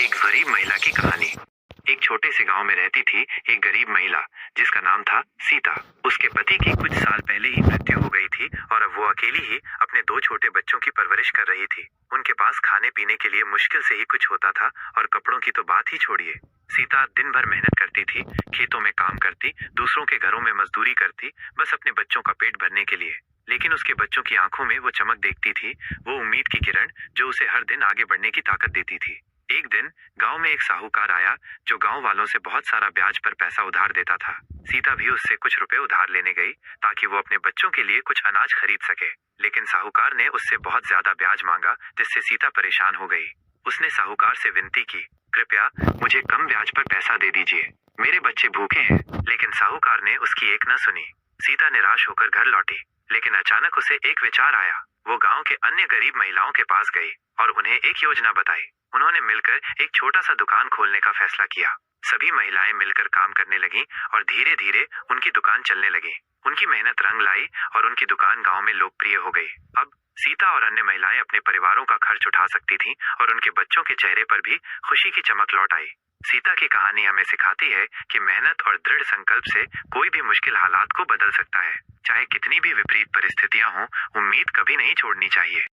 एक गरीब महिला की कहानी। एक छोटे से गांव में रहती थी एक गरीब महिला जिसका नाम था सीता। उसके पति की कुछ साल पहले ही मृत्यु हो गई थी और अब वो अकेली ही अपने दो छोटे बच्चों की परवरिश कर रही थी। उनके पास खाने पीने के लिए मुश्किल से ही कुछ होता था और कपड़ों की तो बात ही छोड़िए। सीता दिन भर मेहनत करती थी, खेतों में काम करती, दूसरों के घरों में मजदूरी करती, बस अपने बच्चों का पेट भरने के लिए। लेकिन उसके बच्चों की आंखों में वो चमक देखती थी, वो उम्मीद की किरण जो उसे हर दिन आगे बढ़ने की ताकत देती थी। एक दिन गांव में एक साहूकार आया जो गांव वालों से बहुत सारा ब्याज पर पैसा उधार देता था। सीता भी उससे कुछ रुपए उधार लेने गई ताकि वो अपने बच्चों के लिए कुछ अनाज खरीद सके। लेकिन साहूकार ने उससे बहुत ज्यादा ब्याज मांगा जिससे सीता परेशान हो गई। उसने साहूकार से विनती की, कृपया मुझे कम ब्याज पर पैसा दे दीजिए, मेरे बच्चे भूखे हैं। लेकिन साहूकार ने उसकी एक न सुनी। सीता निराश होकर घर लौटी, लेकिन अचानक उसे एक विचार आया। वो गांव के अन्य गरीब महिलाओं के पास गई और उन्हें एक योजना बताई। उन्होंने मिलकर एक छोटा सा दुकान खोलने का फैसला किया। सभी महिलाएं मिलकर काम करने लगीं और धीरे धीरे उनकी दुकान चलने लगी। उनकी मेहनत रंग लाई और उनकी दुकान गांव में लोकप्रिय हो गई। अब सीता और अन्य महिलाएं अपने परिवारों का खर्च उठा सकती थीं और उनके बच्चों के चेहरे पर भी खुशी की चमक लौट आई। सीता की कहानी हमें सिखाती है कि मेहनत और दृढ़ संकल्प से कोई भी मुश्किल हालात को बदल सकता है। चाहे कितनी भी विपरीत परिस्थितियां हों, उम्मीद कभी नहीं छोड़नी चाहिए।